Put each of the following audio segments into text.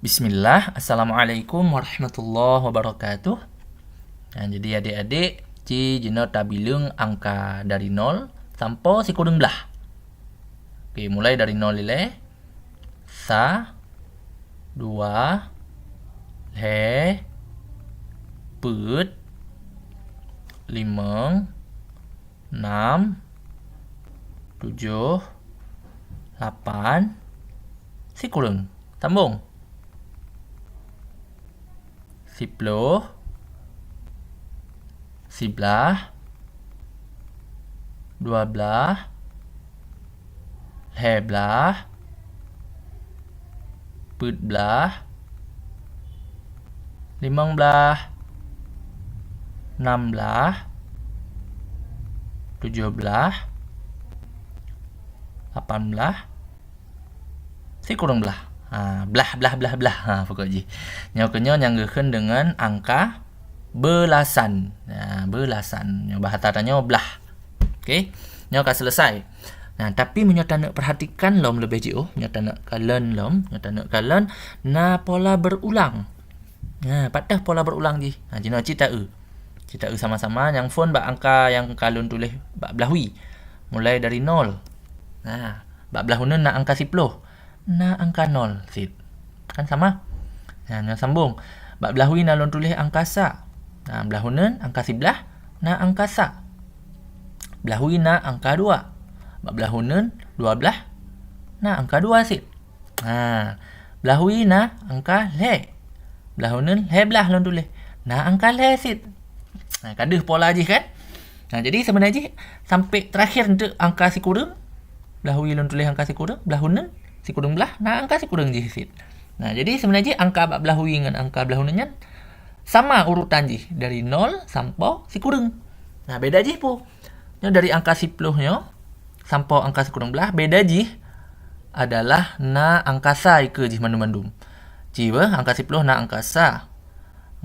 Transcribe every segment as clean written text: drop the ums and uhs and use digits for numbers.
Bismillah, Assalamualaikum warahmatullahi wabarakatuh. Nah, jadi adik-adik, jina tabilung angka dari 0 sampai si kurang belah. Oke, mulai dari 0 ile. Sa, 2, le, put, 5, 6, 7, 8, si kurang. Sambung. 10, 11, 12, 13, 14, 15, 16, 17, 18, si kurang belah. Belah. Pokoknya. Nyokenyo nyanggekeun dengan angka belasan. Belasan. Nyo bahatannya belah. Okey. Nyo akan selesai. Nah, tapi menyata nak perhatikan lom lebih jauh. Menyata nak kalian lom. Menyata nak kalian. Na pola berulang. Patah pola berulang je. Jina cita e. Cita e sama-sama. Yang phone bak angka yang kalian tulis bak belahwi. Mulai dari 0. Bak belahuna nak angka 10. Na angka 0 sit. Kan sama? Nah, sambung. Bak belahwi na lon tulis angka sa. Nah, belahunan angka 11 na angka sa. Belahwi na angka 2. Bak belahunan 12 na angka 2 sit. Belahwi na angka le. Belahunan le belah lon tulis. Na angka le sit. Kaduh pola je kan? Jadi sebenarnya sampai terakhir untuk angka si kurang. Belahwi lon tulis angka si kurang. Belahunan si kurang belah, nah angka si kurang je sit. Nah, jadi sebenarnya angka bak belahwi dengan angka belahunannya sama urutan je dari 0 sampai si kurang. Nah, beda je po. Dari angka 10 nya sampai angka si kurang belah beda je adalah na angka sa ke je mandum-mandum. Jiwa angka 10 na angka sa.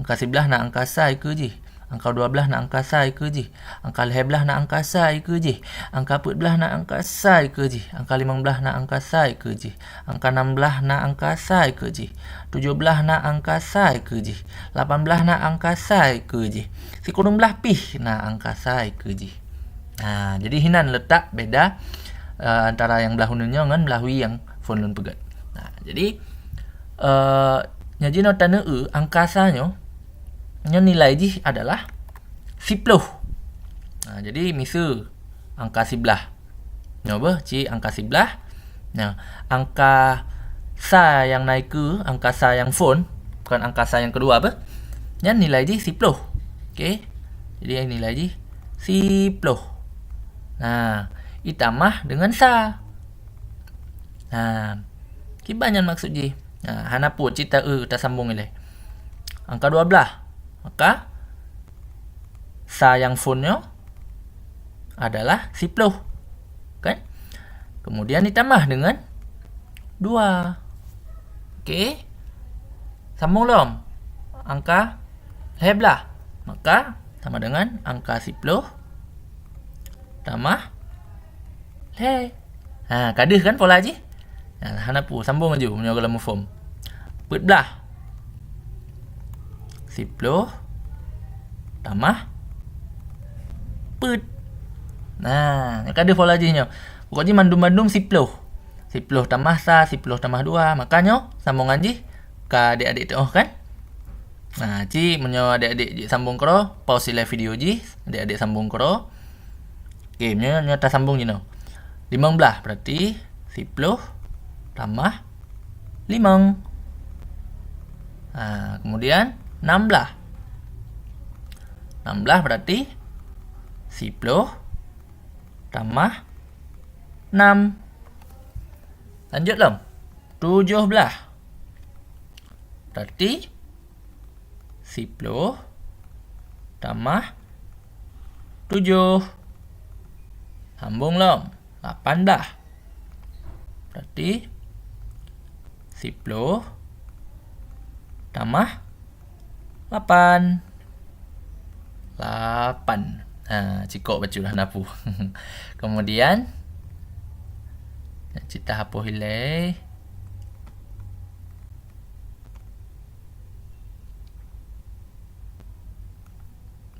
Angka 11 na angka sa ke je. Angka 12 na angka sa ke je. Angka 11 na angka sa ke je. Angka 14 na angka sa ke je. Angka 15 na angka sa ke je. Angka 16 na angka sa ke je. 17 na angka sa ke je. 18 na angka sa ke je. Si kurang belah pih na angka sa ke je. Jadi hinan letak beda antara yang belahunannya dengan belahwi yang phone pegat. Jadi nyajino tanda angka sa-nya nilai ji adalah 10. Jadi misal angka 11. Nyoba ci angka 11. Nah, angka sa yang naik ke angka sa yang phone, bukan angka sa yang kedua apa? Nilai ji 10. Okey. Jadi nilai ji 10. Nah, ditambah dengan sa. Kibanyan maksud ji. Hana pun cita kita sambung ni. Angka 12. Maka sa yang phone-nya adalah 10. Kan? Kemudian ditambah dengan 2. Okey. Sambung lom. Angka 11. Maka sama dengan angka 10 tambah le. Kaduh kan pola je? Hana pu sambung aja punya dalam form. Put belah. 10 tambah put. Yang ada pola je nya. Pokoknya mandum-mandum 10. 10 tambah sa, 10 tambah 2. Makanya sambungan je ke adik-adik tu kan? Ci menyo adik-adik sambung kro, pause live video je, adik-adik sambung kro. Okey, nyata sambung je no. 15 berarti 10 tambah 5. Kemudian 16 berarti 10 tambah 6. Lanjut lom. 17 berarti 10 tambah 7. Sambung lom. 18 berarti 10 tambah 8. Cikok baju lah napu. Kemudian Cita hapo hilai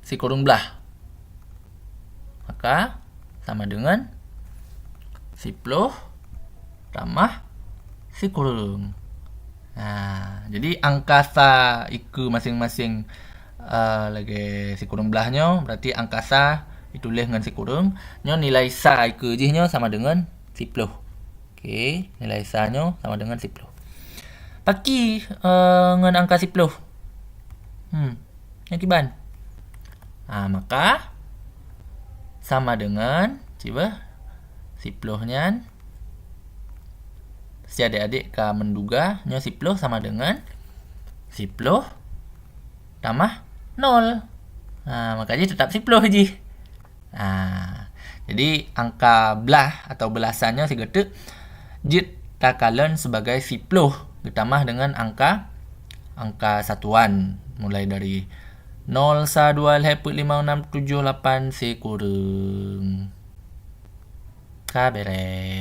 si kurung belah. Maka sama dengan 10 tambah si kurung. Jadi angkasa iku masing-masing lagi si kurung belahnya, berarti angkasa ditulis dengan si kurung. Nilai sa iku jihnya sama dengan 10. Okey, nilai sa-nya sama dengan 10. Paki dengan angka 10. Yang kiban. Maka sama dengan coba 10-nya si adik-adik ka menduga nya 10 sama dengan 10 tambah 0. Makanya tetap 10 je. Jadi angka belah atau belasannya si getuk jit takalan sebagai 10 ditambah dengan angka satuan mulai dari 0 sa 2 5 6 7 8 si kurung. Kabere.